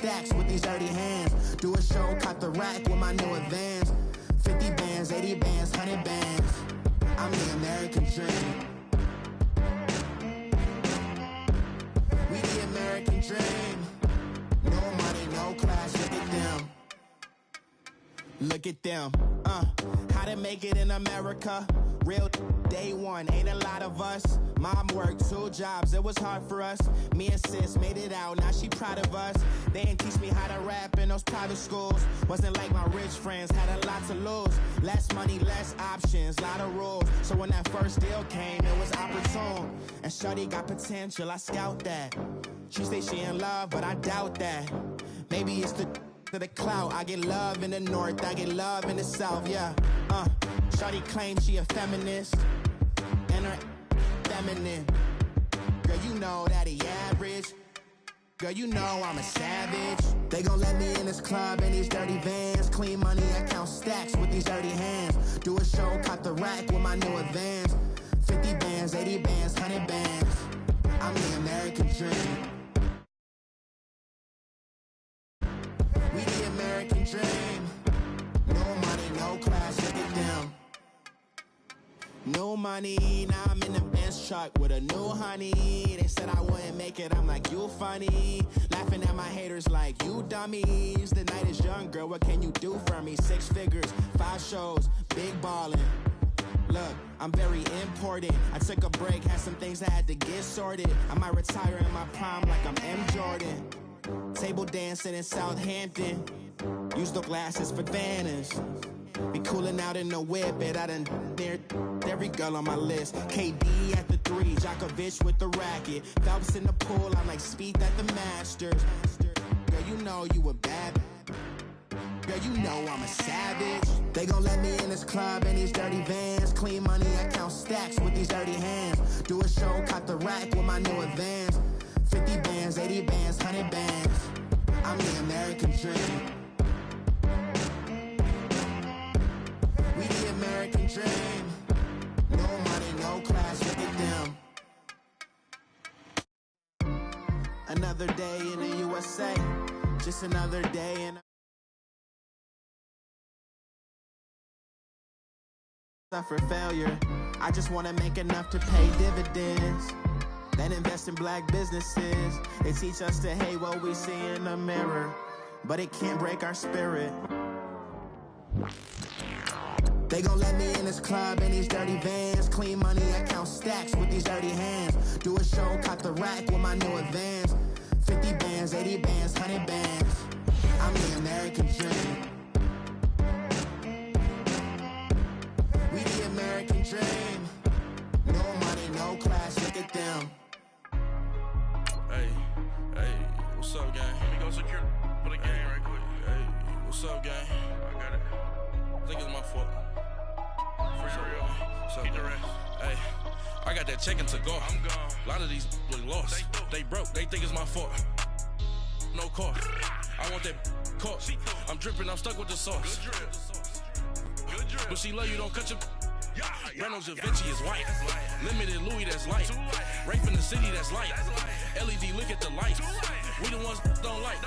stacks with these dirty hands. Do a show, caught the rack with my new advance. 50 bands, 80 bands, 100 bands. I'm the American dream. We the American dream. No money, no class, look at them. Look at them, how to make it in America. Real day one, ain't a lot of us. Mom worked 2 jobs, it was hard for us. Me and sis made it out, now she proud of us. They didn't teach me how to rap in those private schools. Wasn't like my rich friends, had a lot to lose. Less money, less options, lot of rules. So when that first deal came, it was opportune. And shorty got potential, I scout that. She say she in love, but I doubt that. Maybe it's to the clout. I get love in the north, I get love in the south, yeah. Shawty claims she a feminist, and her feminine. Girl, you know that he average. Girl, you know I'm a savage. They gon' let me in this club in these dirty vans. Clean money, I count stacks with these dirty hands. Do a show, caught the rack with my new advance. 50 bands, 80 bands, 100 bands. I'm the American dream. We the American dream. No money, no class, look at them. No money, now I'm in the Benz truck with a new honey. They said I wouldn't make it, I'm like, you funny. Laughing at my haters like, you dummies. The night is young, girl, what can you do for me? 6 figures, 5 shows, big ballin'. Look, I'm very important. I took a break, had some things I had to get sorted. I might retire in my prime like I'm M. Jordan. Table dancing in Southampton. Use the glasses for banners. Be cooling out in the whip, but I done near every girl on my list. KD at the 3, Djokovic with the racket. Phelps in the pool, I'm like Speed at the Masters. Girl, you know you a bad. Girl, you know I'm a savage. They gon' let me in this club in these dirty vans. Clean money, I count stacks with these dirty hands. Do a show, caught the rack with my new advance. 50 bands, 80 bands, 100 bands. I'm the American dream. We the American dream. No money, no class, look at them. Another day in the USA. Just another day in suffer failure. I just wanna make enough to pay dividends. Then invest in black businesses. They teach us to hate what we see in the mirror, but it can't break our spirit. They gon' let me in this club in these dirty vans. Clean money, I count stacks with these dirty hands. Do a show, caught the rack with my new advance. 50 bands, 80 bands, 100 bands. I'm the American dream. We the American dream. No money, no class, look at them. Hey, what's up, gang? Let me go secure for the game right quick. Hey, what's up, gang? I got it. I think it's my fault. For real. So, keep the rest. Hey, I got that check-in to go. I'm gone. A lot of these look lost. They broke. They think it's my fault. No cost. I want that caught. I'm dripping. I'm stuck with the sauce. Good drip. But she love you. Don't cut your. Reynolds Da Vinci is white. Limited Louis, that's light. Rape in the city, that's light. LED, look at the lights. We the ones don't like.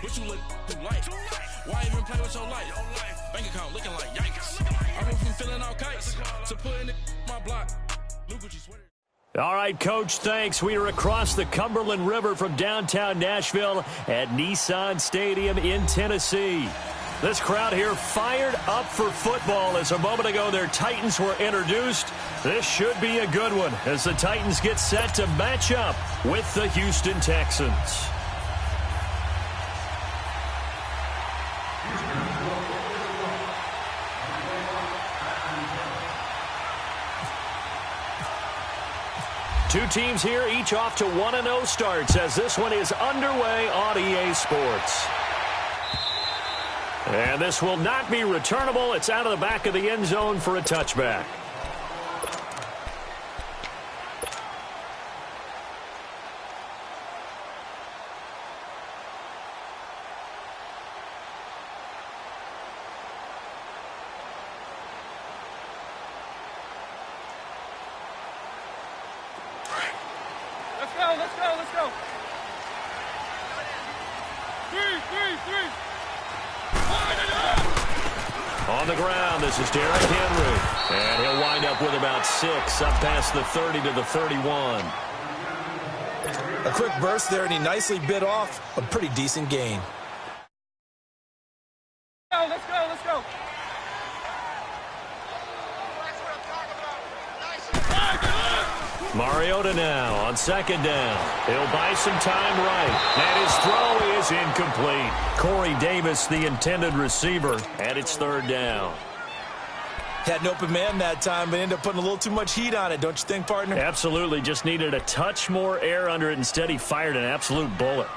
But you look too light. Why even play with your life? Bank account looking like yikes. I went from filling out kites to putting it in my block. Look what you sweater. All right, Coach, thanks. We are across the Cumberland River from downtown Nashville at Nissan Stadium in Tennessee. This crowd here fired up for football as a moment ago their Titans were introduced. This should be a good one as the Titans get set to match up with the Houston Texans. Two teams here, each off to 1-0 starts as this one is underway on EA Sports. And this will not be returnable. It's out of the back of the end zone for a touchback. Let's go. 3. On the ground, this is Derrick Henry. And he'll wind up with about 6, up past the 30 to the 31. A quick burst there, and he nicely bit off a pretty decent gain. Let's go, let's go. Mariota now on second down. He'll buy some time right. And his throw is incomplete. Corey Davis, the intended receiver, and it's third down. Had an open man that time, but ended up putting a little too much heat on it, don't you think, partner? Absolutely. Just needed a touch more air under it. Instead, he fired an absolute bullet.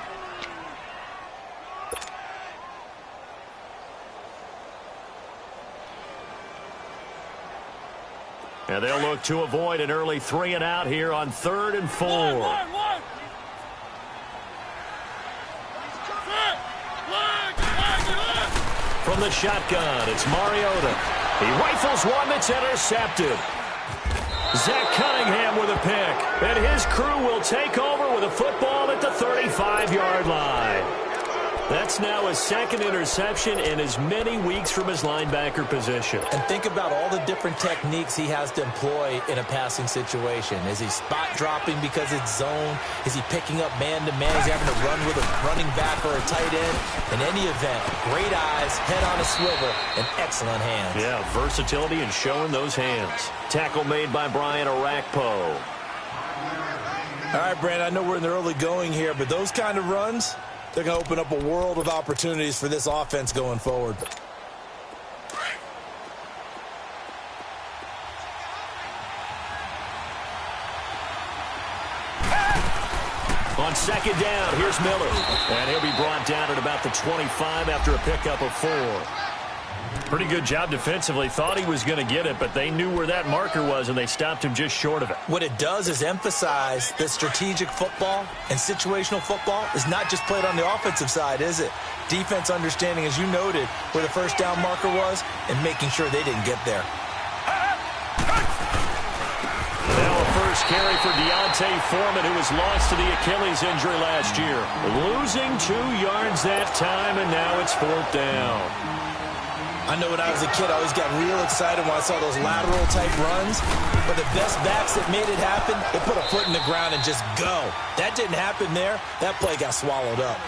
And they'll look to avoid an early 3-and-out here on 3rd and 4. From the shotgun, it's Mariota. He rifles one that's intercepted. Zach Cunningham with a pick. And his crew will take over with a football at the 35-yard line. That's now his second interception in as many weeks from his linebacker position. And think about all the different techniques he has to employ in a passing situation. Is he spot dropping because it's zone? Is he picking up man-to-man? Is he having to run with a running back or a tight end? In any event, great eyes, head on a swivel, and excellent hands. Yeah, versatility and showing those hands. Tackle made by Brian Arakpo. All right, Brandon, I know we're in the early going here, but those kind of runs, they're going to open up a world of opportunities for this offense going forward. On second down, here's Miller. And he'll be brought down at about the 25 after a pickup of 4. Pretty good job defensively. Thought he was going to get it, but they knew where that marker was, and they stopped him just short of it. What it does is emphasize that strategic football and situational football is not just played on the offensive side, is it? Defense understanding, as you noted, where the first down marker was and making sure they didn't get there. Now a first carry for Deontay Foreman, who was lost to the Achilles injury last year. Losing 2 yards that time, and now it's 4th down. I know when I was a kid, I always got real excited when I saw those lateral-type runs. But the best backs that made it happen, they put a foot in the ground and just go. That didn't happen there. That play got swallowed up.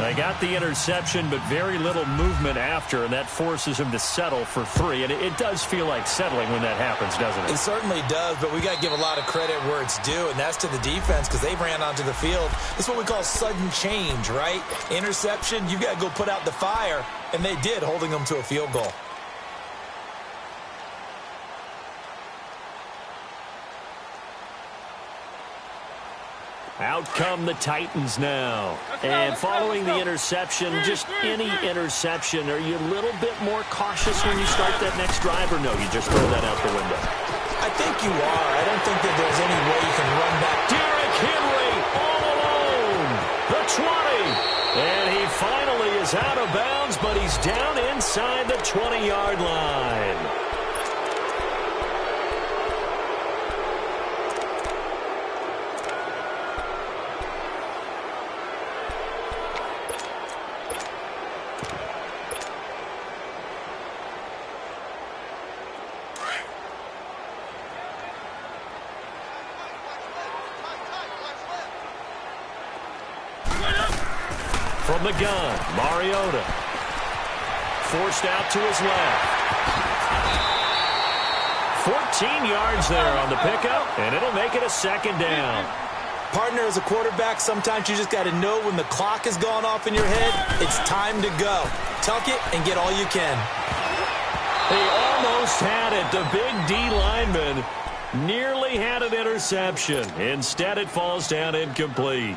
They got the interception, but very little movement after, and that forces him to settle for 3. And it does feel like settling when that happens, doesn't it? It certainly does, but we got to give a lot of credit where it's due, and that's to the defense because they ran onto the field. It's what we call sudden change, right? Interception, you got to go put out the fire, and they did, holding them to a field goal. Out come the Titans now. And following the interception, just any interception, are you a little bit more cautious when you start that next drive, or no, you just throw that out the window? I think you are. I don't think that there's any way you can run back. Derrick Henry all alone. The 20. And he finally is out of bounds, but he's down inside the 20-yard line. From the gun, Mariota. Forced out to his left. 14 yards there on the pickup, and it'll make it a 2nd down. Partner, as a quarterback, sometimes you just got to know when the clock has gone off in your head, it's time to go. Tuck it and get all you can. He almost had it. The big D lineman nearly had an interception. Instead, it falls down incomplete.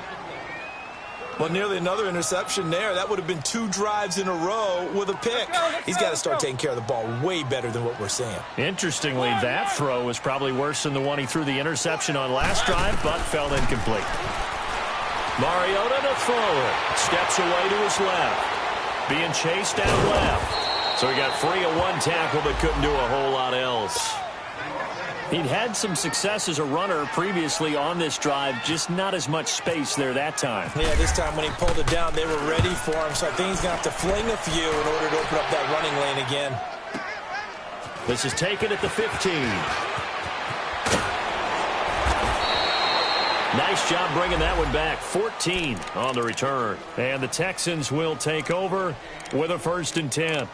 Well, nearly another interception there. That would have been 2 drives in a row with a pick. He's got to start taking care of the ball way better than what we're seeing. Interestingly, that throw was probably worse than the one he threw the interception on last drive, but fell incomplete. Mariota to throw it. Steps away to his left. Being chased out left. So he got free of 1 tackle, but couldn't do a whole lot else. He'd had some success as a runner previously on this drive, just not as much space there that time. Yeah, this time when he pulled it down, they were ready for him, so I think he's going to have to fling a few in order to open up that running lane again. This is taken at the 15. Nice job bringing that one back. 14 on the return. And the Texans will take over with a 1st and 10.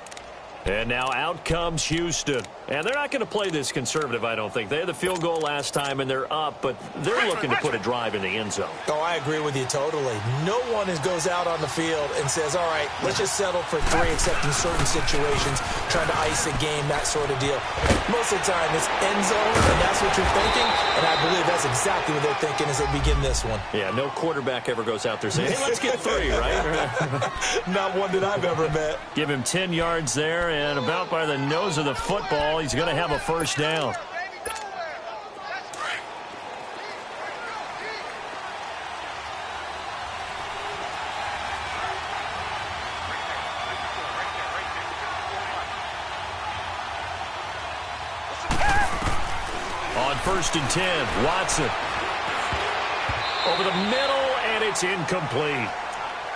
And now out comes Houston. And they're not going to play this conservative, I don't think. They had the field goal last time, and they're up, but they're looking to put a drive in the end zone. Oh, I agree with you totally. No one goes out on the field and says, all right, let's just settle for 3, except in certain situations, trying to ice a game, that sort of deal. Most of the time, it's end zone, and that's what you're thinking, and I believe that's exactly what they're thinking as they begin this one. Yeah, no quarterback ever goes out there saying, hey, let's get 3, right? Not one that I've ever met. Give him 10 yards there, and about by the nose of the football, he's going to have a 1st down. On 1st and 10, Watson. Over the middle, and it's incomplete.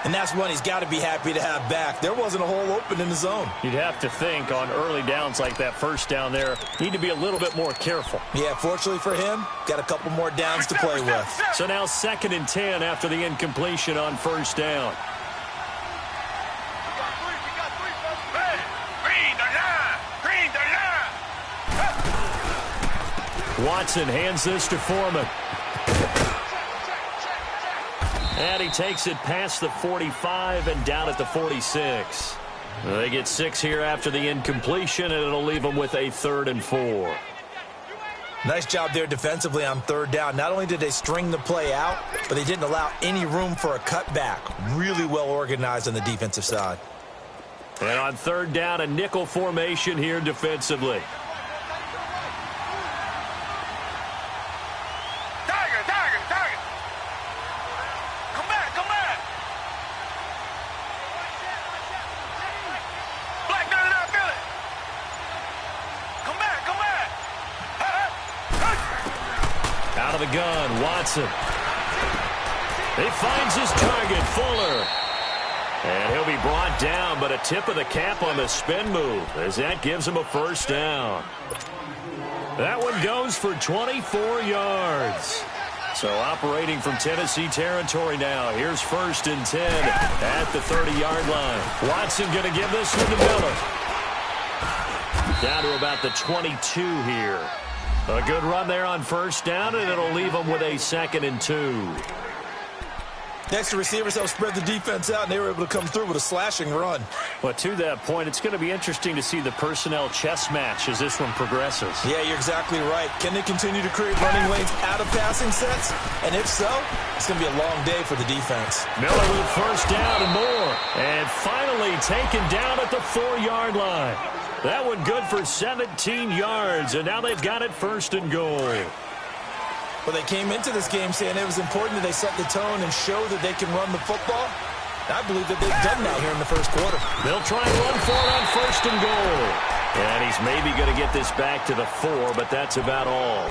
And that's one he's got to be happy to have back. There wasn't a hole open in the zone. You'd have to think on early downs like that 1st down there, need to be a little bit more careful. Yeah, fortunately for him, got a couple more downs to play with. So now 2nd and 10 after the incompletion on 1st down. Watson hands this to Foreman. And he takes it past the 45 and down at the 46. They get 6 here after the incompletion, and it'll leave them with a 3rd and 4. Nice job there defensively on 3rd down. Not only did they string the play out, but they didn't allow any room for a cutback. Really well organized on the defensive side. And on 3rd down, a nickel formation here defensively. Out of the gun, Watson. He finds his target, Fuller. And he'll be brought down, but a tip of the cap on the spin move as that gives him a 1st down. That one goes for 24 yards. So operating from Tennessee territory now. Here's 1st and 10 at the 30-yard line. Watson going to give this one to Miller. Down to about the 22 here. A good run there on 1st down, and it'll leave them with a 2nd and 2. Next, the receivers helped spread the defense out, and they were able to come through with a slashing run. Well, to that point, it's going to be interesting to see the personnel chess match as this one progresses. Yeah, you're exactly right. Can they continue to create running lanes out of passing sets? And if so, it's going to be a long day for the defense. Miller with 1st down and more. And finally taken down at the 4-yard line. That one good for 17 yards, and now they've got it 1st and goal. Well, they came into this game saying it was important that they set the tone and show that they can run the football. I believe that they've done that here in the 1st quarter. They'll try and run for it on 1st and goal. And he's maybe going to get this back to the 4, but that's about all.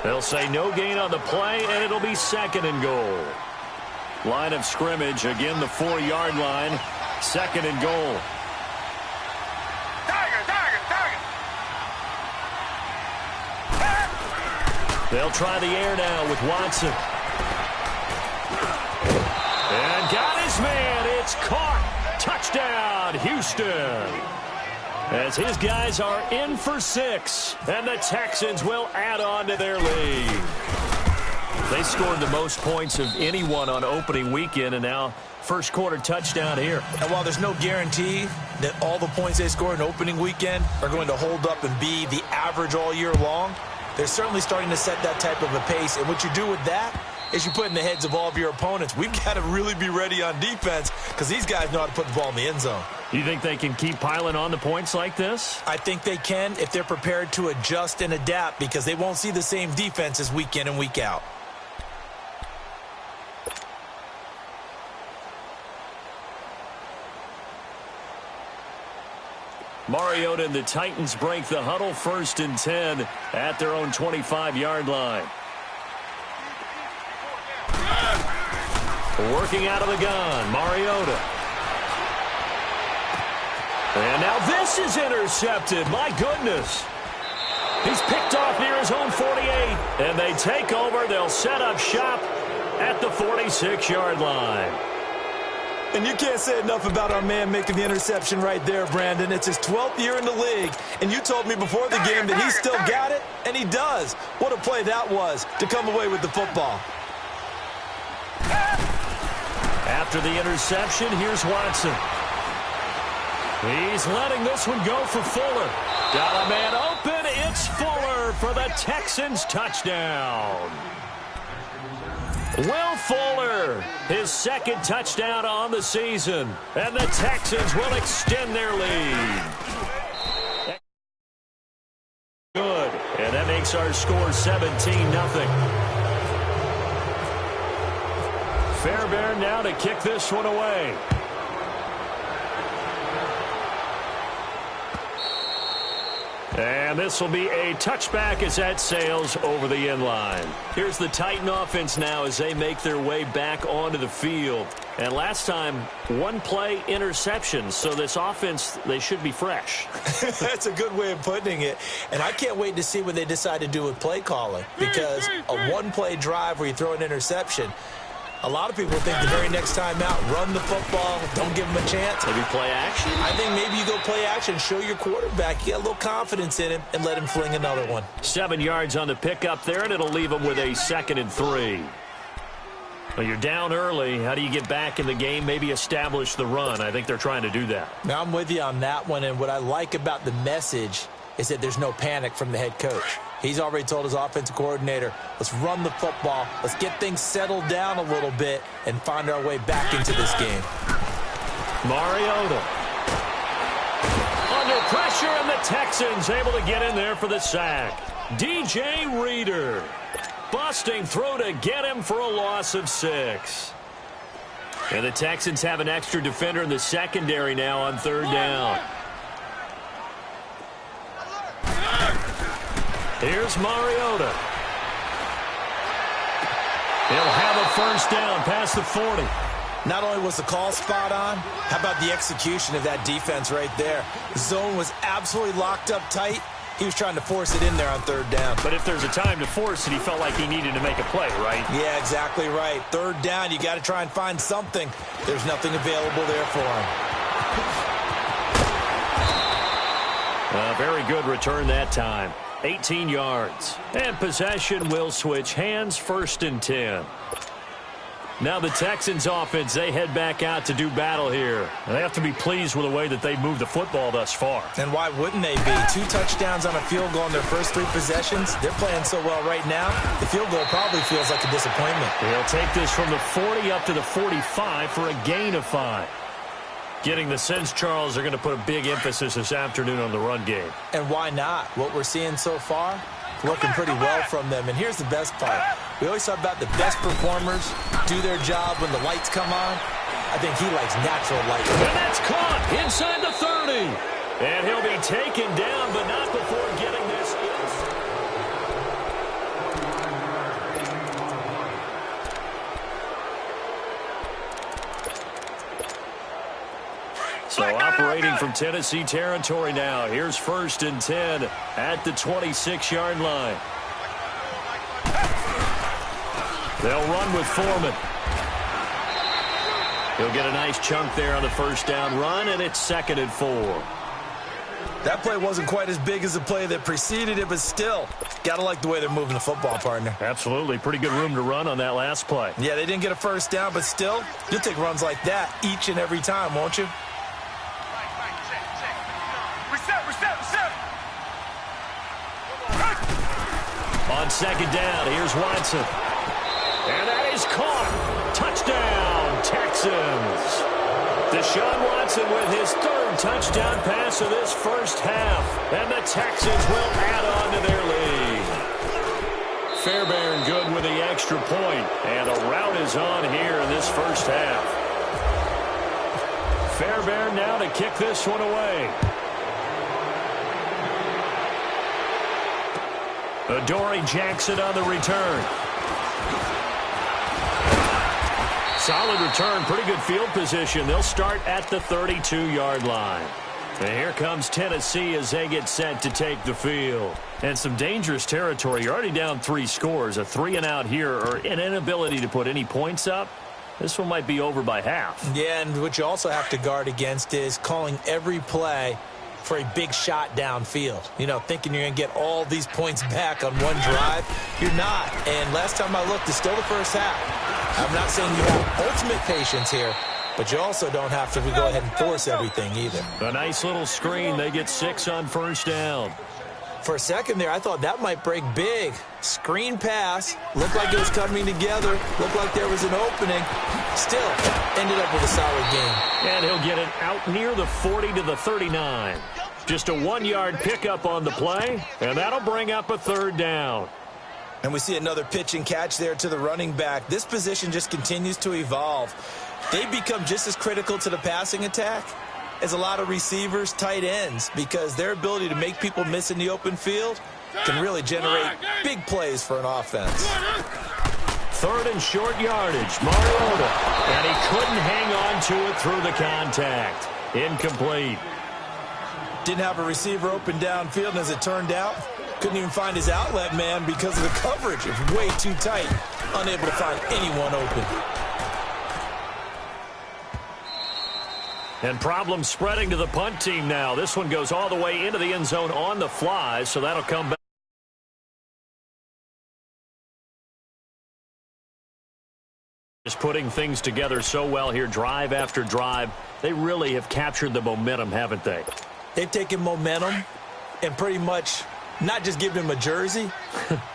They'll say no gain on the play, and it'll be 2nd and goal. Line of scrimmage, again the 4-yard line, 2nd and goal. They'll try the air now with Watson. And got his man. It's caught. Touchdown, Houston. As his guys are in for 6. And the Texans will add on to their lead. They scored the most points of anyone on opening weekend, and now 1st quarter touchdown here. And while there's no guarantee that all the points they score in opening weekend are going to hold up and be the average all year long, they're certainly starting to set that type of a pace. And what you do with that is you put in the heads of all of your opponents, we've got to really be ready on defense because these guys know how to put the ball in the end zone. You think they can keep piling on the points like this? I think they can if they're prepared to adjust and adapt because they won't see the same defenses week in and week out. Mariota and the Titans break the huddle, 1st and 10 at their own 25-yard line. Working out of the gun, Mariota. And now this is intercepted. My goodness. He's picked off near his own 48. And they take over. They'll set up shop at the 46-yard line. And you can't say enough about our man making the interception right there, Brandon. It's his 12th year in the league, and you told me before the game that he still got it, and he does. What a play that was to come away with the football. After the interception, here's Watson. He's letting this one go for Fuller. Got a man open. It's Fuller for the Texans touchdown. Will Fuller, his 2nd touchdown on the season, and the Texans will extend their lead. Good, and that makes our score 17-0. Fairbairn now to kick this one away. And this will be a touchback as that sails over the end line. Here's the Titan offense now as they make their way back onto the field. And last time, 1 play interception. So this offense, they should be fresh. That's a good way of putting it. And I can't wait to see what they decide to do with play calling. Because a 1-play drive where you throw an interception, a lot of people think the very next time out, run the football, don't give him a chance. Maybe play action? I think maybe you go play action, show your quarterback, you got a little confidence in him, and let him fling another one. 7 yards on the pickup there, and it'll leave him with a 2nd and 3. Well, you're down early. How do you get back in the game? Maybe establish the run. I think they're trying to do that. Now, I'm with you on that one, and what I like about the message is that there's no panic from the head coach. He's already told his offensive coordinator, let's run the football, let's get things settled down a little bit and find our way back into this game. Mariota. Under pressure, and the Texans able to get in there for the sack. DJ Reader. Busting through to get him for a loss of 6. And the Texans have an extra defender in the secondary now on 3rd down. Here's Mariota. He'll have a 1st down past the 40. Not only was the call spot on, how about the execution of that defense right there? The zone was absolutely locked up tight. He was trying to force it in there on 3rd down. But if there's a time to force it, he felt like he needed to make a play, right? Yeah, exactly right. 3rd down, you got to try and find something. There's nothing available there for him. A very good return that time. 18 yards. And possession will switch hands, 1st and 10. Now the Texans offense, they head back out to do battle here. And they have to be pleased with the way that they've moved the football thus far. And why wouldn't they be? 2 touchdowns on a field goal in their first 3 possessions. They're playing so well right now, the field goal probably feels like a disappointment. They'll take this from the 40 up to the 45 for a gain of 5. Getting the sense, Charles, they're going to put a big emphasis this afternoon on the run game. And why not? What we're seeing so far, working pretty well from them. And here's the best part. We always talk about the best performers do their job when the lights come on. I think he likes natural light. And that's caught inside the 30. And he'll be taken down, but not before getting this. So operating from Tennessee territory now. Here's 1st and 10 at the 26-yard line. They'll run with Foreman. He'll get a nice chunk there on the 1st down run, and it's 2nd and 4. That play wasn't quite as big as the play that preceded it, but still, got to like the way they're moving the football, partner. Absolutely. Pretty good room to run on that last play. Yeah, they didn't get a 1st down, but still, you'll take runs like that each and every time, won't you? On 2nd down, here's Watson. And that is caught. Touchdown, Texans. Deshaun Watson with his 3rd touchdown pass of this first half. And the Texans will add on to their lead. Fairbairn good with the extra point. And a rout is on here in this first half. Fairbairn now to kick this one away. Adoree Jackson on the return. Solid return, pretty good field position. They'll start at the 32-yard line. And here comes Tennessee as they get set to take the field. And some dangerous territory. You're already down 3 scores. A 3-and-out here, or an inability to put any points up. This one might be over by half. Yeah, and what you also have to guard against is calling every play for a big shot downfield. You know, thinking you're going to get all these points back on one drive. You're not. And last time I looked, it's still the first half. I'm not saying you have ultimate patience here, but you also don't have to go ahead and force everything either. A nice little screen. They get 6 on first down. For a second there, I thought that might break big. Screen pass. Looked like it was coming together. Looked like there was an opening. Still, ended up with a solid game. And he'll get it out near the 40 to the 39. Just a 1-yard pickup on the play, and that'll bring up a 3rd down. And we see another pitch and catch there to the running back. This position just continues to evolve. They become just as critical to the passing attack as a lot of receivers, tight ends, because their ability to make people miss in the open field can really generate big plays for an offense. 3rd and short yardage, Mariota, and he couldn't hang on to it through the contact. Incomplete. Didn't have a receiver open downfield, and as it turned out, couldn't even find his outlet man because of the coverage. It was way too tight, unable to find anyone open. And problems spreading to the punt team now. This one goes all the way into the end zone on the fly, so that'll come back. Just putting things together so well here, drive after drive. They really have captured the momentum, haven't they? They've taken momentum and pretty much not just given him a jersey,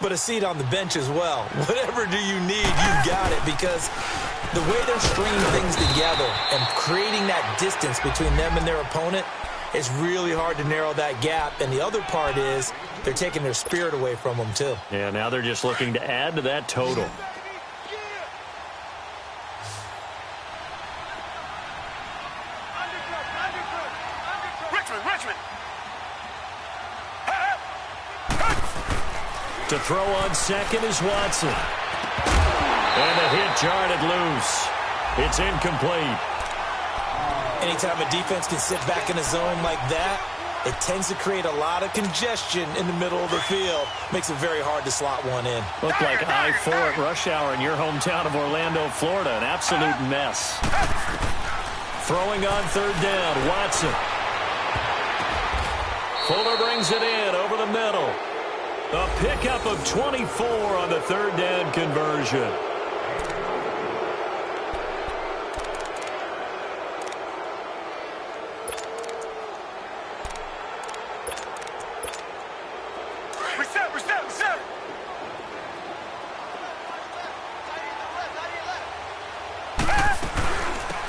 but a seat on the bench as well. Whatever do you need, you've got it, because the way they're stringing things together and creating that distance between them and their opponent, it's really hard to narrow that gap. And the other part is they're taking their spirit away from them, too. Yeah, now they're just looking to add to that total. To throw on second is Watson. And a hit jarred it loose. It's incomplete. Anytime a defense can sit back in a zone like that, it tends to create a lot of congestion in the middle of the field. Makes it very hard to slot one in. Looked like I-4 at rush hour in your hometown of Orlando, Florida. An absolute mess. Throwing on 3rd down, Watson. Fuller brings it in over the middle. A pickup of 24 on the 3rd down conversion. Reset.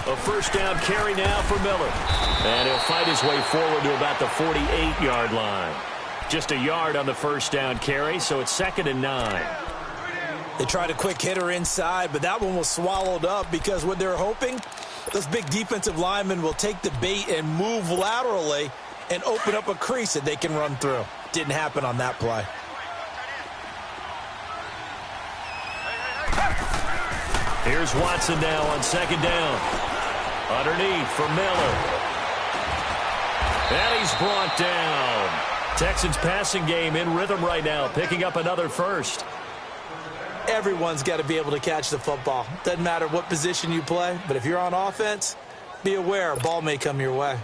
A 1st down carry now for Miller. And he'll fight his way forward to about the 48-yard line. Just a yard on the 1st down carry, so it's 2nd and 9. They tried a quick hitter inside, but that one was swallowed up because what they're hoping, those big defensive linemen will take the bait and move laterally and open up a crease that they can run through. Didn't happen on that play. Here's Watson now on 2nd down. Underneath for Miller. And he's brought down. Texans passing game in rhythm right now, picking up another 1st. Everyone's got to be able to catch the football. Doesn't matter what position you play, but if you're on offense, be aware a ball may come your way.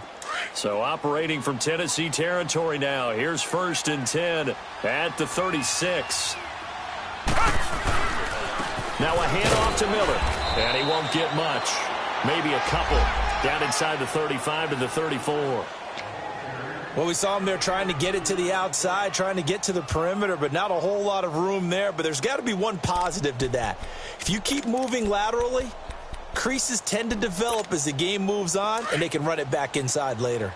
So operating from Tennessee territory now. Here's 1st and 10 at the 36. Now a handoff to Miller, and he won't get much. Maybe a couple down inside the 35 to the 34. Well, we saw him there trying to get it to the outside, trying to get to the perimeter, but not a whole lot of room there. But there's got to be one positive to that. If you keep moving laterally, creases tend to develop as the game moves on, and they can run it back inside later.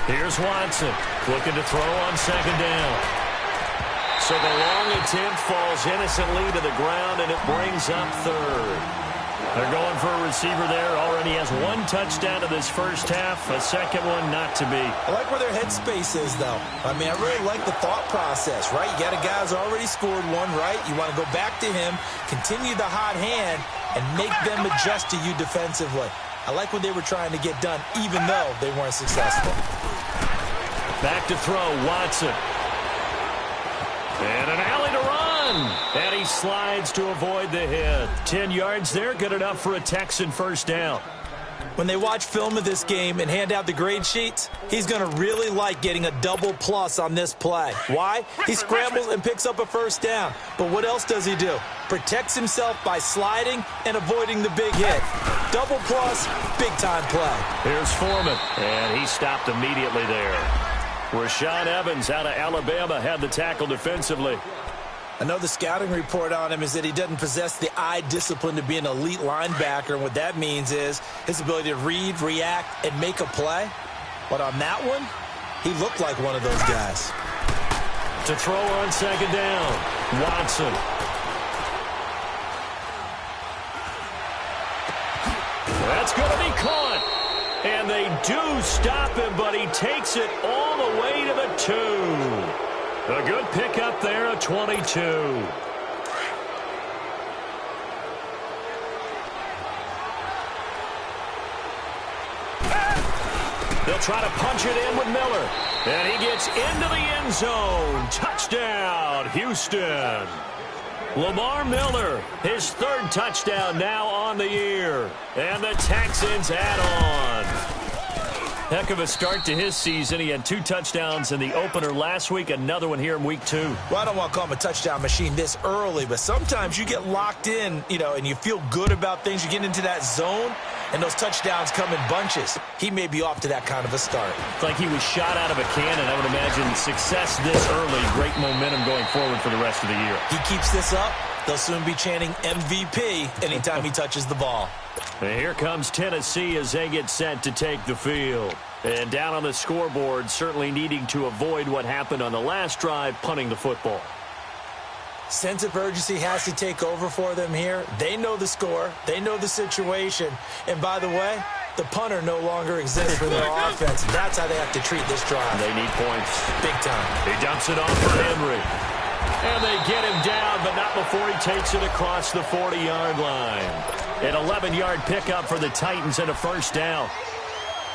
Here's Watson, looking to throw on 2nd down. So the long attempt falls innocently to the ground, and it brings up 3rd. They're going for a receiver there. Already has one touchdown in this first half. A second one not to be. I like where their headspace is, though. I mean, I really like the thought process, right? You got a guy who's already scored one, right? You want to go back to him, continue the hot hand, and make them adjust to you defensively. I like what they were trying to get done, even though they weren't successful. Back to throw, Watson. And an alley to run. And he slides to avoid the hit. 10 yards there, good enough for a Texan first down. When they watch film of this game and hand out the grade sheets, he's going to really like getting a double plus on this play. Why? He scrambles and picks up a first down. But what else does he do? Protects himself by sliding and avoiding the big hit. Double plus, big-time play. Here's Foreman, and he stopped immediately there. Rashaan Evans out of Alabama had the tackle defensively. I know the scouting report on him is that he doesn't possess the eye discipline to be an elite linebacker, and what that means is his ability to read, react, and make a play. But on that one, he looked like one of those guys. To throw on second down, Watson. That's going to be caught. And they do stop him, but he takes it all the way to the 2. A good pickup there, a 22. They'll try to punch it in with Miller. And he gets into the end zone. Touchdown, Houston. Lamar Miller, his third touchdown now on the year. And the Texans add on. Heck of a start to his season. He had 2 touchdowns in the opener last week, another one here in week 2. Well, I don't want to call him a touchdown machine this early, but sometimes you get locked in, and you feel good about things. You get into that zone, and those touchdowns come in bunches. He may be off to that kind of a start. It's like he was shot out of a cannon. I would imagine success this early, great momentum going forward for the rest of the year. He keeps this up, they'll soon be chanting MVP anytime he touches the ball. And here comes Tennessee as they get set to take the field. And down on the scoreboard, certainly needing to avoid what happened on the last drive, punting the football. Sense of urgency has to take over for them here. They know the score. They know the situation. And by the way, the punter no longer exists for their offense. That's how they have to treat this drive. They need points. Big time. He dumps it off for Henry. And they get him down, but not before he takes it across the 40-yard line. An 11-yard pickup for the Titans and a first down.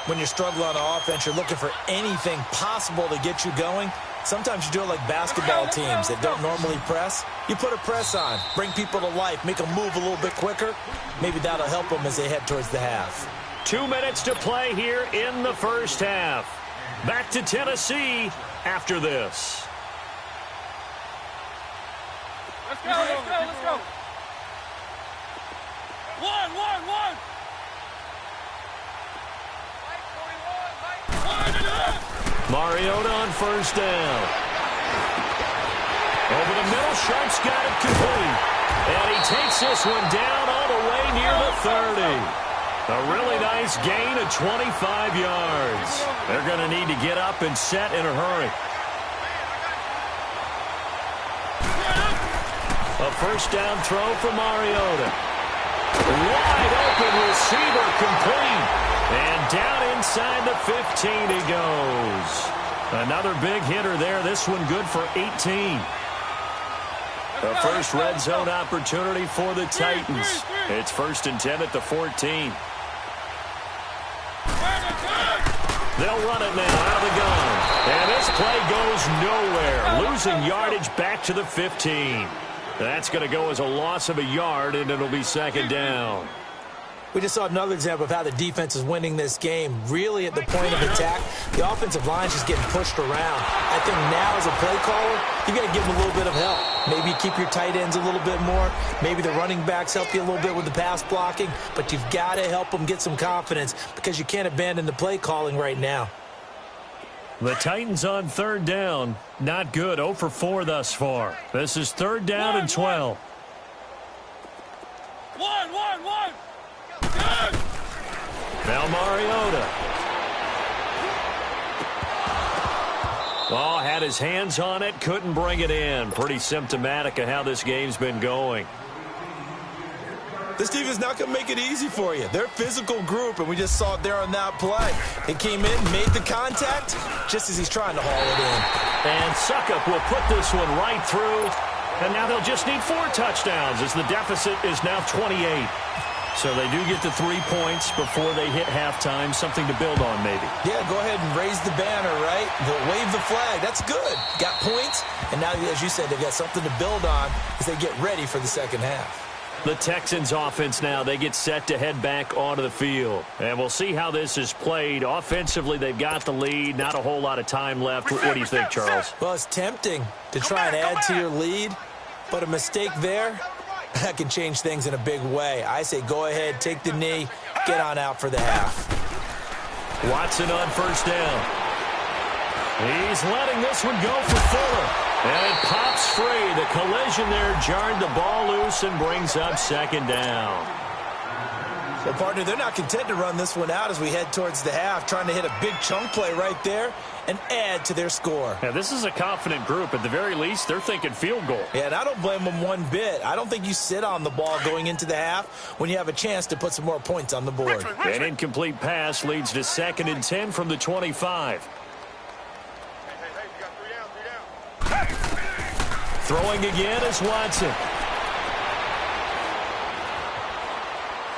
When you're struggling on offense, you're looking for anything possible to get you going. Sometimes you do it like basketball teams that don't normally press. You put a press on, bring people to life, make them move a little bit quicker. Maybe that'll help them as they head towards the half. 2 minutes to play here in the first half. Back to Tennessee after this. Let's go, let's go, let's go. One. Mariota on first down. Over the middle, Sharp's got it complete. And he takes this one down all the way near the 30. A really nice gain of 25 yards. They're going to need to get up and set in a hurry. A first down throw for Mariota. Wide open receiver complete. And down inside the 15 he goes. Another big hitter there. This one good for 18. The first red zone opportunity for the Titans. It's 1st and 10 at the 14. They'll run it now out of the gun. And this play goes nowhere. Losing yardage back to the 15. That's going to go as a loss of a yard, and it'll be second down. We just saw another example of how the defense is winning this game. Really at the point of attack, the offensive line is just getting pushed around. I think now as a play caller, you got to give them a little bit of help. Maybe you keep your tight ends a little bit more. Maybe the running backs help you a little bit with the pass blocking. But you've got to help them get some confidence because you can't abandon the play calling right now. The Titans on third down. Not good. 0 for 4 thus far. This is third down and 12. One. Now Mariota. Oh, had his hands on it, couldn't bring it in. Pretty symptomatic of how this game's been going. This team is not going to make it easy for you. They're a physical group, and we just saw it there on that play. He came in, made the contact, just as he's trying to haul it in. And Suckup will put this one right through. And now they'll just need 4 touchdowns as the deficit is now 28. So they do get the 3 points before they hit halftime, something to build on maybe. Yeah, go ahead and raise the banner, right? Wave the flag. That's good. Got points, and now, as you said, they've got something to build on as they get ready for the second half. The Texans offense now, they get set to head back onto the field. And we'll see how this is played. Offensively, they've got the lead. Not a whole lot of time left. What do you think, Charles? Well, it's tempting to try and add to your lead, but a mistake there, that can change things in a big way. I say go ahead, take the knee, get on out for the half. Watson on first down. He's letting this one go for Fuller. And it pops free. The collision there jarred the ball loose and brings up second down. Well, partner, they're not content to run this one out as we head towards the half, trying to hit a big chunk play right there and add to their score. Yeah, this is a confident group. At the very least, they're thinking field goal. Yeah, and I don't blame them one bit. I don't think you sit on the ball going into the half when you have a chance to put some more points on the board. An incomplete pass leads to 2nd and 10 from the 25. Throwing again is Watson.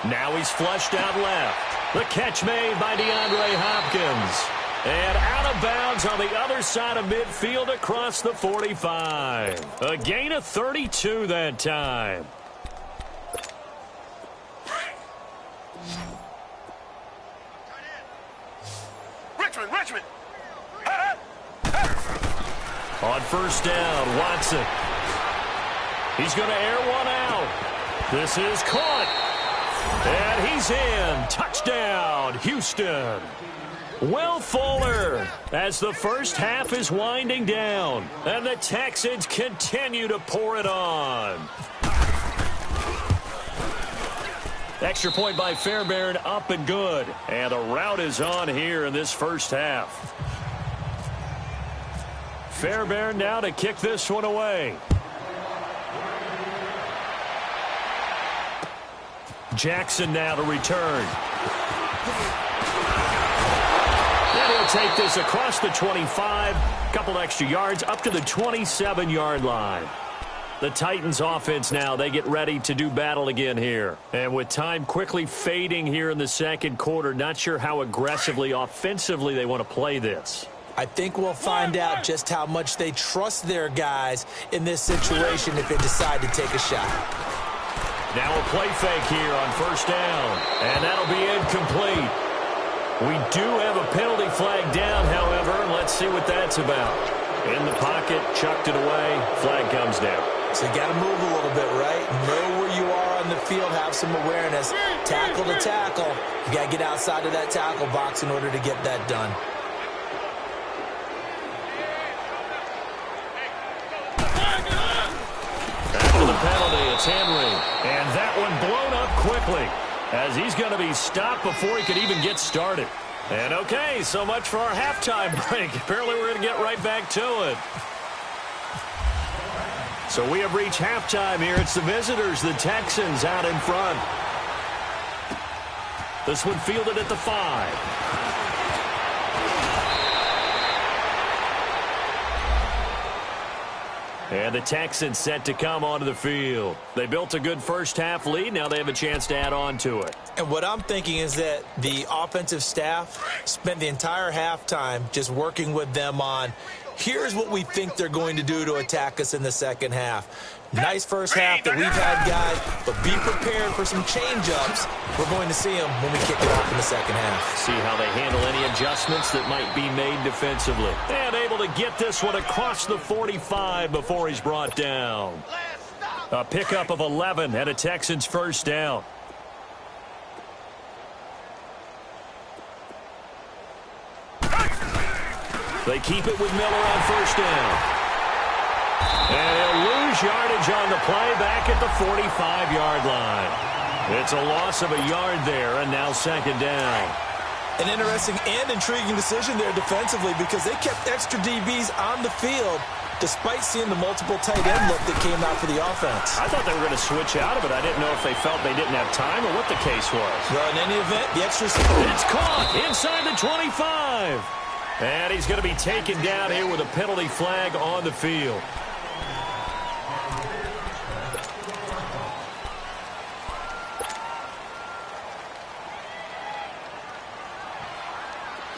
Now he's flushed out left. The catch made by DeAndre Hopkins. And out of bounds on the other side of midfield across the 45. A gain of 32 that time. Richmond. On first down, Watson. He's going to air one out. This is caught. And he's in. Touchdown, Houston. Will Fuller as the first half is winding down. And the Texans continue to pour it on. Extra point by Fairbairn, up and good. And the route is on here in this first half. Fairbairn now to kick this one away. Jackson now to return. And he'll take this across the 25. Couple extra yards up to the 27-yard line. The Titans offense now, they get ready to do battle again here. And with time quickly fading here in the second quarter, not sure how aggressively, offensively they want to play this. I think we'll find out just how much they trust their guys in this situation if they decide to take a shot. Now a play fake here on first down, and that'll be incomplete. We do have a penalty flag down, however, and let's see what that's about. In the pocket, chucked it away, flag comes down. So you got to move a little bit, right? Know where you are on the field, have some awareness. Tackle to tackle. You got to get outside of that tackle box in order to get that done. After the penalty, it's Henry. And that one blown up quickly as he's going to be stopped before he could even get started. And okay, so much for our halftime break. Apparently we're going to get right back to it. So we have reached halftime here. It's the visitors, the Texans, out in front. This one fielded at the 5. And the Texans set to come onto the field. They built a good first-half lead. Now they have a chance to add on to it. And what I'm thinking is that the offensive staff spent the entire halftime just working with them on, here's what we think they're going to do to attack us in the second half. Nice first half that we've had, guys, but be prepared for some change-ups. We're going to see them when we kick it off in the second half. See how they handle any adjustments that might be made defensively. And able to get this one across the 45 before he's brought down. A pickup of 11 and a Texans first down. They keep it with Miller on first down. And he'll lose yardage on the play back at the 45-yard line. It's a loss of a yard there, and now second down. An interesting and intriguing decision there defensively because they kept extra DBs on the field despite seeing the multiple tight end look that came out for the offense. I thought they were going to switch out of it. I didn't know if they felt they didn't have time or what the case was. Well, in any event, the extra... It's caught inside the 25. And he's going to be taken down here with a penalty flag on the field.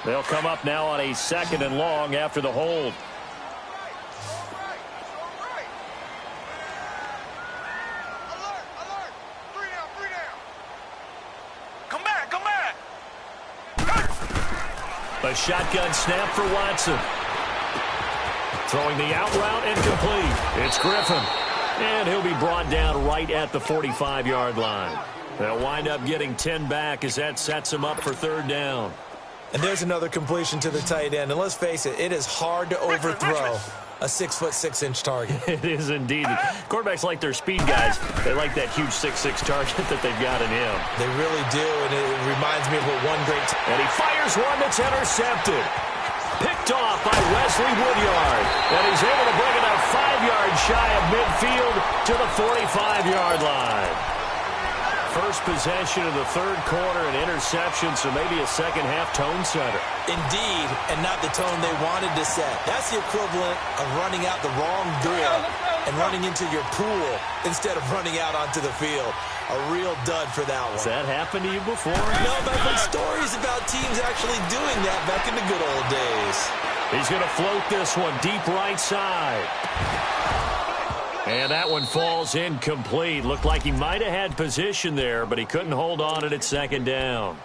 They'll come up now on a 2nd and long after the hold. A shotgun snap for Watson. Throwing the out route incomplete. It's Griffin. And he'll be brought down right at the 45-yard line. They'll wind up getting 10 back as that sets them up for 3rd down. And there's another completion to the tight end. And let's face it, it is hard to overthrow a 6'6" target. It is indeed. Quarterbacks like their speed guys. They like that huge 6'6" target that they've got in him. They really do, and it reminds me of what one great... And he fires one that's intercepted. Picked off by Wesley Woodyard. And he's able to bring it up 5 yards shy of midfield to the 45-yard line. First possession of the 3rd quarter, an interception, so maybe a second-half tone setter. Indeed, and not the tone they wanted to set. That's the equivalent of running out the wrong door and running into your pool instead of running out onto the field. A real dud for that one. Has that happened to you before? No, but I've heard stories about teams actually doing that back in the good old days. He's going to float this one deep right side. And that one falls incomplete. Looked like he might have had position there, but he couldn't hold on it at 2nd down.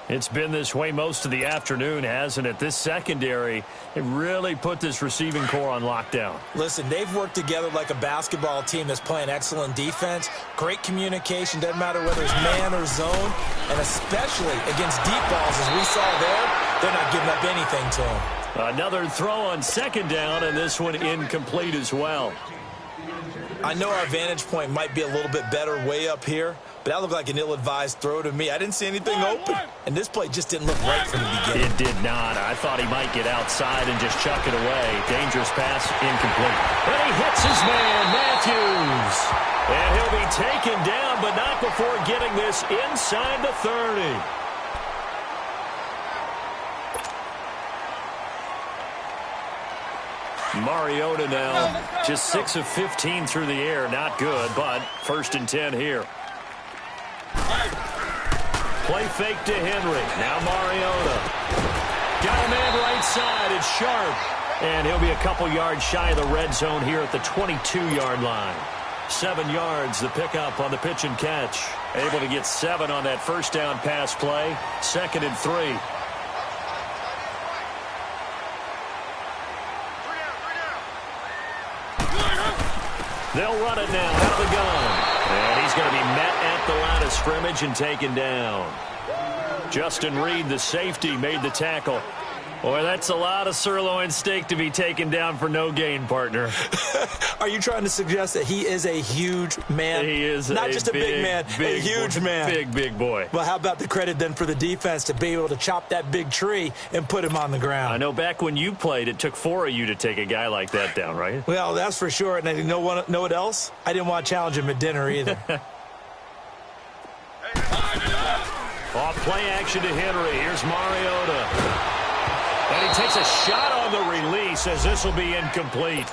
It's been this way most of the afternoon, hasn't it? This secondary, it really put this receiving core on lockdown. Listen, they've worked together like a basketball team that's playing excellent defense. Great communication, doesn't matter whether it's man or zone. And especially against deep balls, as we saw there, they're not giving up anything to them. Another throw on 2nd down, and this one incomplete as well. I know our vantage point might be a little bit better way up here, but that looked like an ill-advised throw to me. I didn't see anything open, and this play just didn't look right from the beginning. It did not. I thought he might get outside and just chuck it away. Dangerous pass, incomplete. And he hits his man, Matthews. And he'll be taken down, but not before getting this inside the 30. Mariota now just 6 of 15 through the air. Not good, but 1st and 10 here. Play fake to Henry. Now Mariota. Got a man right side. It's Sharp. And he'll be a couple yards shy of the red zone here at the 22-yard line. 7 yards, the pickup on the pitch and catch. Able to get 7 on that 1st down pass play. 2nd and 3. They'll run it now out of the gun. And he's going to be met at the line of scrimmage and taken down. Justin Reed, the safety, made the tackle. Boy, that's a lot of sirloin steak to be taken down for no gain, partner. Are you trying to suggest that he is a huge man? He is not just a big man, a huge man. Big boy. Well, how about the credit then for the defense to be able to chop that big tree and put him on the ground? I know back when you played, it took 4 of you to take a guy like that down, right? Well, that's for sure. And you know what else? I didn't want to challenge him at dinner either. Off play action to Henry. Here's Mariota. And he takes a shot on the release as this will be incomplete.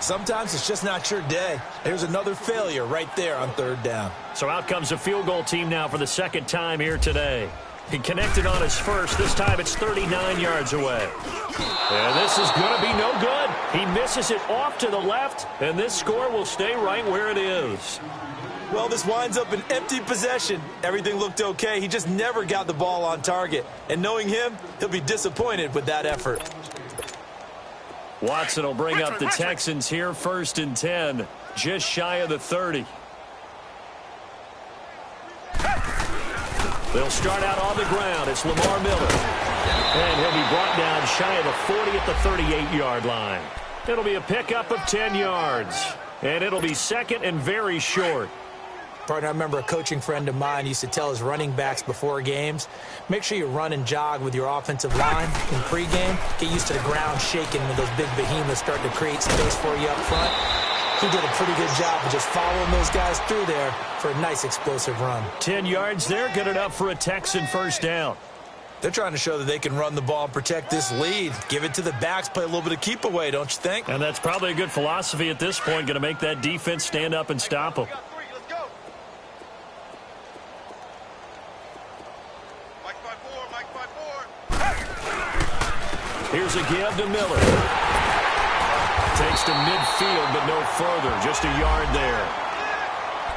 Sometimes it's just not your day. There's another failure right there on 3rd down. So out comes the field goal team now for the 2nd time here today. He connected on his first. This time it's 39 yards away. And this is going to be no good. He misses it off to the left, and this score will stay right where it is. Well, this winds up an empty possession. Everything looked okay. He just never got the ball on target. And knowing him, he'll be disappointed with that effort. Watson will bring up the Texans here, 1st and 10, just shy of the 30. They'll start out on the ground. It's Lamar Miller. And he'll be brought down shy of the 40 at the 38-yard line. It'll be a pickup of 10 yards. And it'll be 2nd and very short. Partner, I remember a coaching friend of mine used to tell his running backs before games, make sure you run and jog with your offensive line in pregame. Get used to the ground shaking when those big behemoths start to create space for you up front. He did a pretty good job of just following those guys through there for a nice explosive run. 10 yards there, good enough for a Texan first down. They're trying to show that they can run the ball and protect this lead. Give it to the backs, play a little bit of keep away, don't you think? And that's probably a good philosophy at this point, going to make that defense stand up and stop them. Here's a give to Miller. Takes to midfield, but no further. Just a yard there.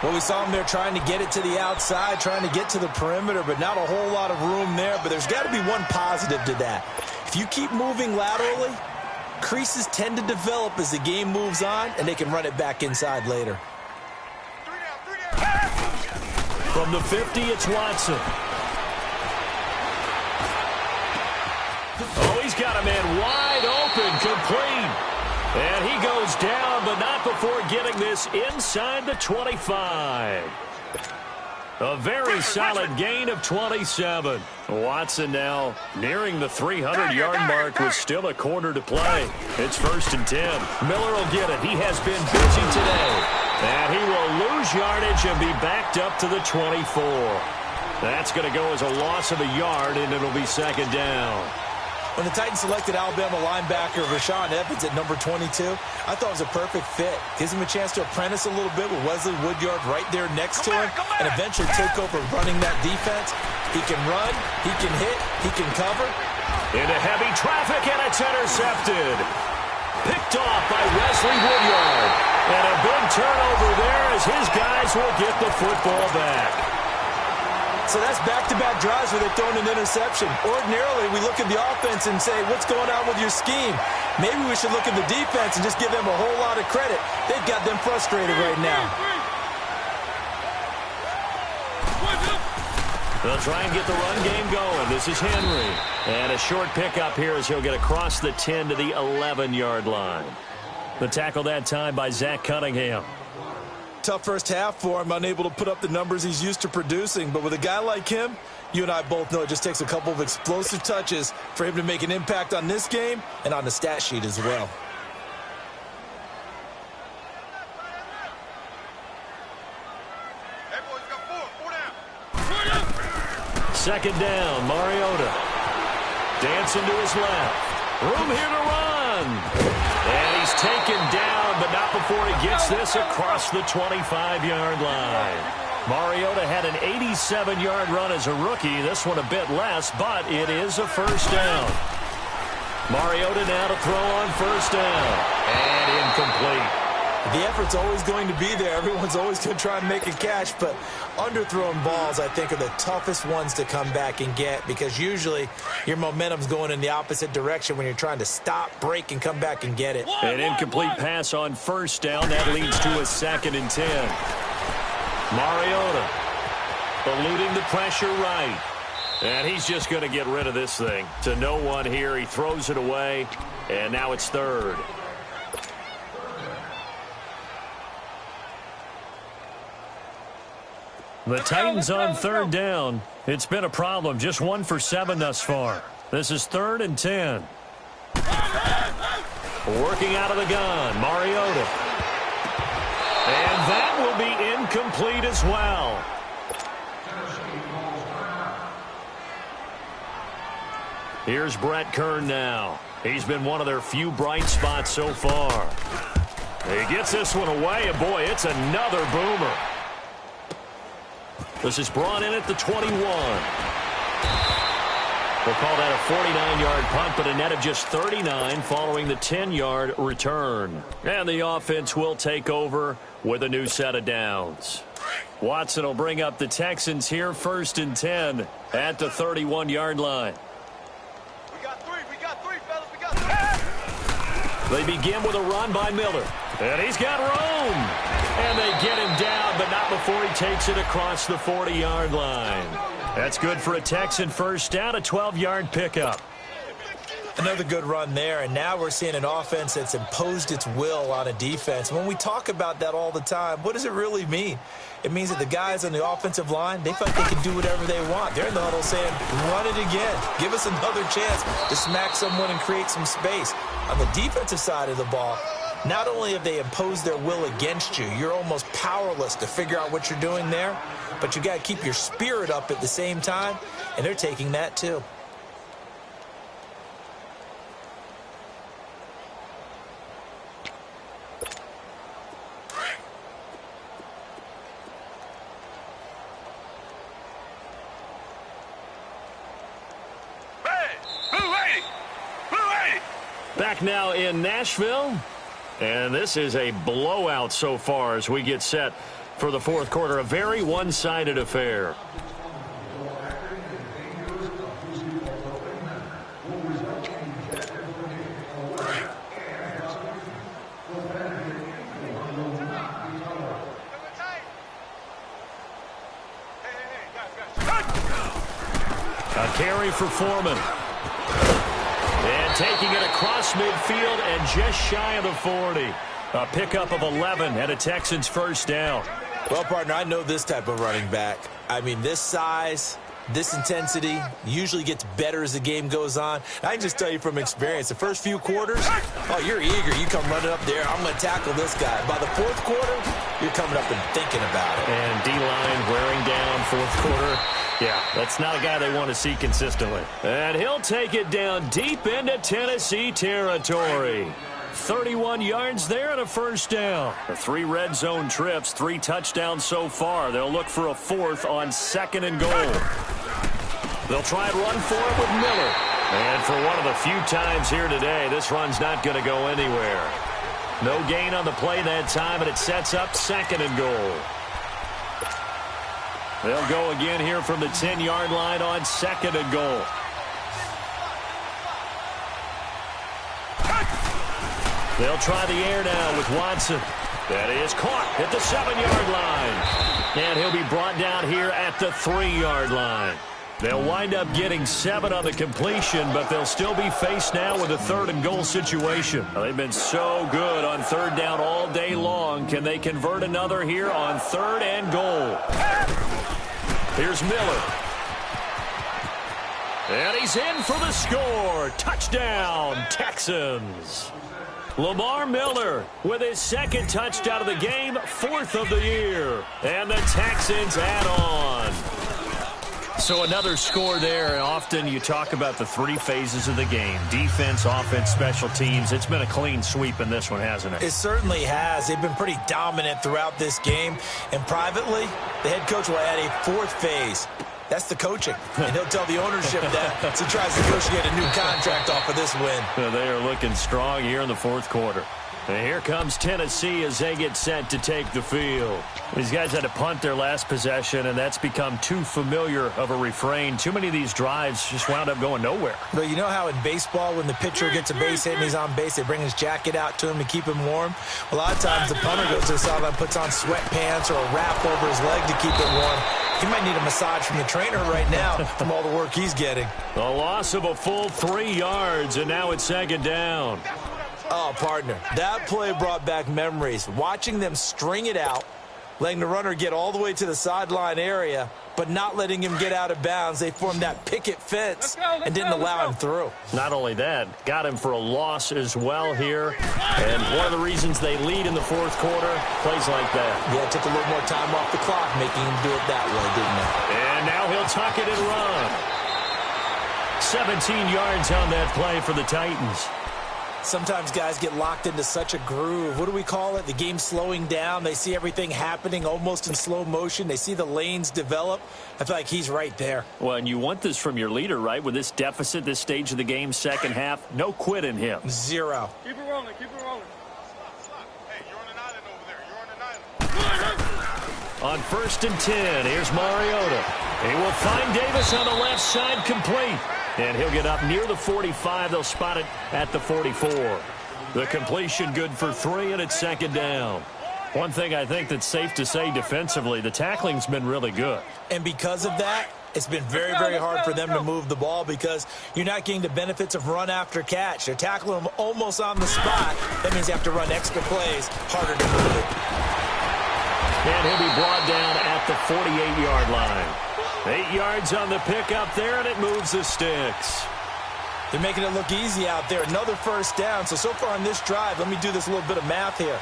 Well, we saw him there trying to get it to the outside, trying to get to the perimeter, but not a whole lot of room there. But there's got to be one positive to that. If you keep moving laterally, creases tend to develop as the game moves on, and they can run it back inside later. From the 50, it's Watson. Oh, he's got a man wide open, complete. And he goes down, but not before getting this inside the 25. A very solid gain of 27. Watson now nearing the 300-yard mark with still a quarter to play. It's 1st and 10. Miller will get it. He has been busy today. And he will lose yardage and be backed up to the 24. That's going to go as a loss of a yard, and it'll be 2nd down. When the Titans selected Alabama linebacker Rashaan Evans at number 22, I thought it was a perfect fit. Gives him a chance to apprentice a little bit with Wesley Woodyard right there next to him and eventually take over running that defense. He can run, he can hit, he can cover. Into heavy traffic, and it's intercepted. Picked off by Wesley Woodyard. And a big turnover there as his guys will get the football back. So that's back-to-back drives where they're throwing an interception. Ordinarily, we look at the offense and say, what's going on with your scheme? Maybe we should look at the defense and just give them a whole lot of credit. They've got them frustrated right now. They'll try and get the run game going. This is Henry. And a short pickup here as he'll get across the 10 to the 11-yard line. The tackle that time by Zach Cunningham. Tough first half for him, unable to put up the numbers he's used to producing. But with a guy like him, you and I both know it just takes a couple of explosive touches for him to make an impact on this game and on the stat sheet as well. Hey, boys, got 4 down. 2nd down, Mariota. Dancing to his left. Room here to run. And he's taken down, but not before he gets this across the 25-yard line. Mariota had an 87-yard run as a rookie. This one a bit less, but it is a 1st down. Mariota now to throw on 1st down. And incomplete. The effort's always going to be there. Everyone's always going to try and make a catch, but underthrown balls, I think, are the toughest ones to come back and get because usually your momentum's going in the opposite direction when you're trying to stop, break, and come back and get it. An incomplete pass on 1st down. That leads to a 2nd and 10. Mariota eluding the pressure right. And he's just going to get rid of this thing. To no one here. He throws it away, and now it's 3rd. The Titans on 3rd down. It's been a problem. Just 1 for 7 thus far. This is 3rd and 10. Working out of the gun, Mariota. And that will be incomplete as well. Here's Brett Kern now. He's been one of their few bright spots so far. He gets this one away, and boy, it's another boomer. This is brought in at the 21. We'll call that a 49-yard punt, but a net of just 39 following the 10-yard return. And the offense will take over with a new set of downs. Watson will bring up the Texans here, 1st and 10 at the 31-yard line. We got three, fellas. We got 3. They begin with a run by Miller. And he's got room. And they get him down, but not before he takes it across the 40-yard line. That's good for a Texan 1st down, a 12-yard pickup. Another good run there, and now we're seeing an offense that's imposed its will on a defense. When we talk about that all the time, what does it really mean? it means that the guys on the offensive line, they feel like they can do whatever they want. They're in the huddle saying, run it again. Give us another chance to smack someone and create some space. On the defensive side of the ball, not only have they imposed their will against you, you're almost powerless to figure out what you're doing there, but you got to keep your spirit up at the same time, and they're taking that too. Back now in Nashville, and this is a blowout so far as we get set for the fourth quarter. A very one-sided affair. A carry for Foreman. And taking it across midfield and just shy of the 40. A pickup of 11 and a Texans first down. Well, partner, I know this type of running back. I mean, this size, this intensity usually gets better as the game goes on. I can just tell you from experience, the first few quarters, oh, you're eager. You come running up there. I'm going to tackle this guy. By the fourth quarter, you're coming up and thinking about it. And D-line wearing down fourth quarter. Yeah, that's not a guy they want to see consistently. And he'll take it down deep into Tennessee territory. 31 yards there and a first down. The 3 red zone trips, 3 touchdowns so far. They'll look for a 4th on 2nd and goal. They'll try and run for it with Miller. And for one of the few times here today, this run's not going to go anywhere. No gain on the play that time, and it sets up 2nd and goal. They'll go again here from the 10-yard line on 2nd and goal. They'll try the air now with Watson. That is caught at the 7-yard line. And he'll be brought down here at the 3-yard line. They'll wind up getting 7 on the completion, but they'll still be faced now with a 3rd and goal situation. They've been so good on 3rd down all day long. Can they convert another here on 3rd and goal? Here's Miller. And he's in for the score. Touchdown, Texans. Lamar Miller with his 2nd touchdown of the game, 4th of the year. And the Texans add on. So another score there. Often you talk about the 3 phases of the game. Defense, offense, special teams. It's been a clean sweep in this one, hasn't it? It certainly has. They've been pretty dominant throughout this game. And privately, the head coach will add a 4th phase. That's the coaching. And he'll tell the ownership that as he tries to negotiate a new contract off of this win. They are looking strong here in the fourth quarter. And here comes Tennessee as they get set to take the field. These guys had to punt their last possession, and that's become too familiar of a refrain. Too many of these drives just wound up going nowhere. But you know how in baseball, when the pitcher gets a base hit and he's on base, they bring his jacket out to him to keep him warm? A lot of times the punter goes to the sideline, puts on sweatpants or a wrap over his leg to keep it warm. He might need a massage from the trainer right now from all the work he's getting. A loss of a full 3 yards, and now it's 2nd down. Oh, partner, that play brought back memories. Watching them string it out, letting the runner get all the way to the sideline area, but not letting him get out of bounds. They formed that picket fence and didn't allow him through. Not only that, got him for a loss as well here. And one of the reasons they lead in the fourth quarter, plays like that. Yeah, it took a little more time off the clock, making him do it that way, didn't it? And now he'll tuck it and run. 17 yards on that play for the Titans. Sometimes guys get locked into such a groove. What do we call it? The game slowing down. They see everything happening almost in slow motion. They see the lanes develop. I feel like he's right there. Well, and you want this from your leader, right? With this deficit, this stage of the game, second half, no quit in him. 0. Keep it rolling, keep it rolling. Hey, you're on an island over there. You're on an island. On 1st and 10, here's Mariota. He will find Davis on the left side, complete. And he'll get up near the 45. They'll spot it at the 44. The completion good for 3, and it's 2nd down. One thing I think that's safe to say defensively, the tackling's been really good. And because of that, it's been very, very hard for them to move the ball because you're not getting the benefits of run after catch. They're tackling them almost on the spot. That means they have to run extra plays, harder to move it. And he'll be brought down at the 48-yard line. 8 yards on the pickup there, and it moves the sticks. They're making it look easy out there. Another first down. So far on this drive, let me do this little bit of math here.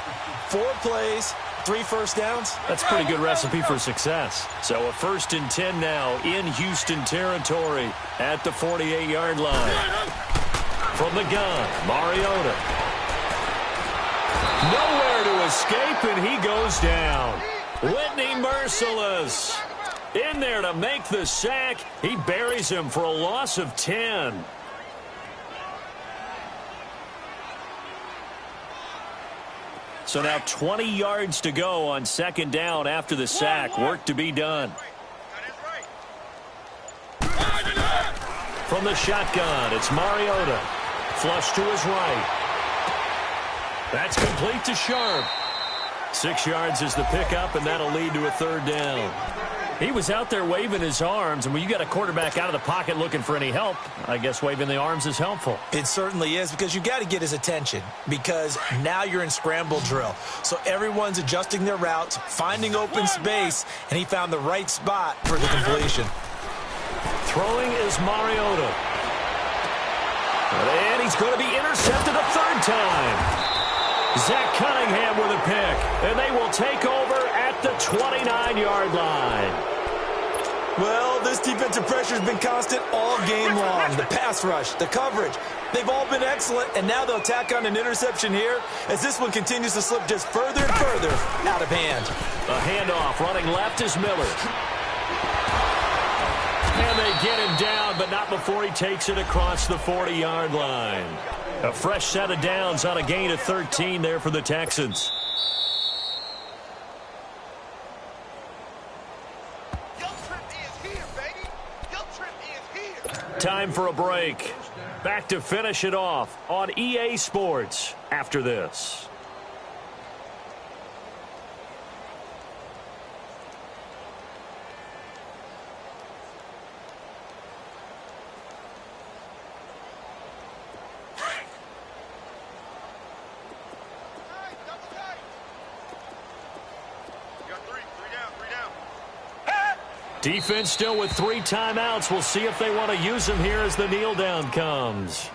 4 plays, 3 first downs. That's a pretty good recipe for success. So a 1st and 10 now in Houston territory at the 48-yard line. From the gun, Mariota. Nowhere to escape, and he goes down. Whitney merciless. In there to make the sack. He buries him for a loss of 10. So now 20 yards to go on 2nd down after the sack. Work to be done. From the shotgun, it's Mariota. Flush to his right. That's complete to Sharp. 6 yards is the pickup, and that'll lead to a 3rd down. He was out there waving his arms, and when you got a quarterback out of the pocket looking for any help, I guess waving the arms is helpful. It certainly is, because you got to get his attention, because now you're in scramble drill. So everyone's adjusting their routes, finding open space, and he found the right spot for the completion. Throwing is Mariota. And he's going to be intercepted a 3rd time. Zach Cunningham with a pick, and they will take over at the 29-yard line. Well, this defensive pressure has been constant all game long. The pass rush, the coverage, they've all been excellent, and now they'll tack on an interception here as this one continues to slip just further and further out of hand. A handoff running left is Miller. And they get him down, but not before he takes it across the 40-yard line. A fresh set of downs on a gain of 13 there for the Texans. Time for a break. Back to finish it off on EA Sports after this. Defense still with 3 timeouts. We'll see if they want to use them here as the kneel down comes.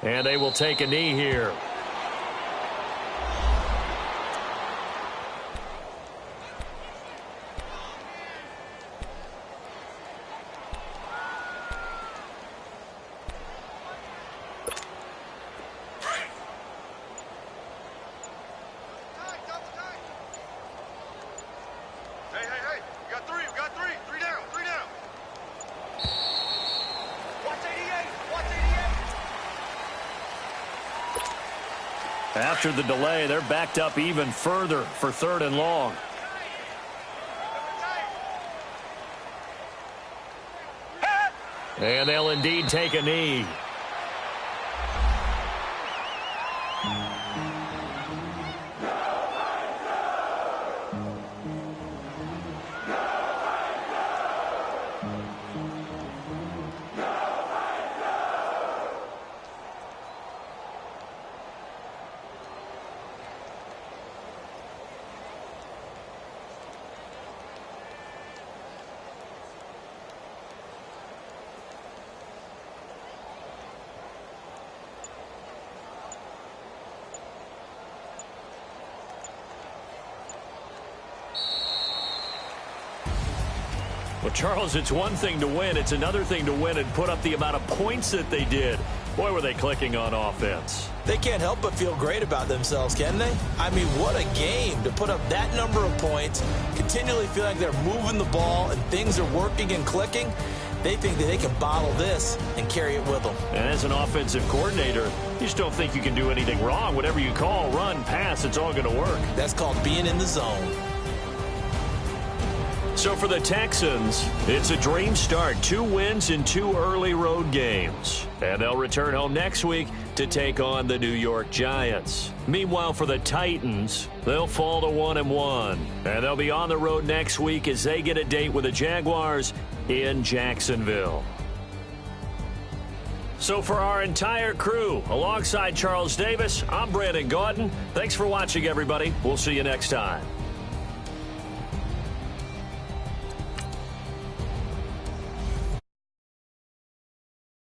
And they will take a knee here. Hey, we got 3, three down. Watch 88, watch 88. After the delay, they're backed up even further for 3rd and long. And they'll indeed take a knee. Well, Charles, it's one thing to win. It's another thing to win and put up the amount of points that they did. Boy, were they clicking on offense. They can't help but feel great about themselves, can they? I mean, what a game to put up that number of points, continually feel like they're moving the ball and things are working and clicking. They think that they can bottle this and carry it with them. And as an offensive coordinator, you just don't think you can do anything wrong. Whatever you call, run, pass, it's all going to work. That's called being in the zone. So for the Texans, it's a dream start. 2 wins in 2 early road games. And they'll return home next week to take on the New York Giants. Meanwhile, for the Titans, they'll fall to 1-1. And they'll be on the road next week as they get a date with the Jaguars in Jacksonville. So for our entire crew, alongside Charles Davis, I'm Brandon Gaudin. Thanks for watching, everybody. We'll see you next time.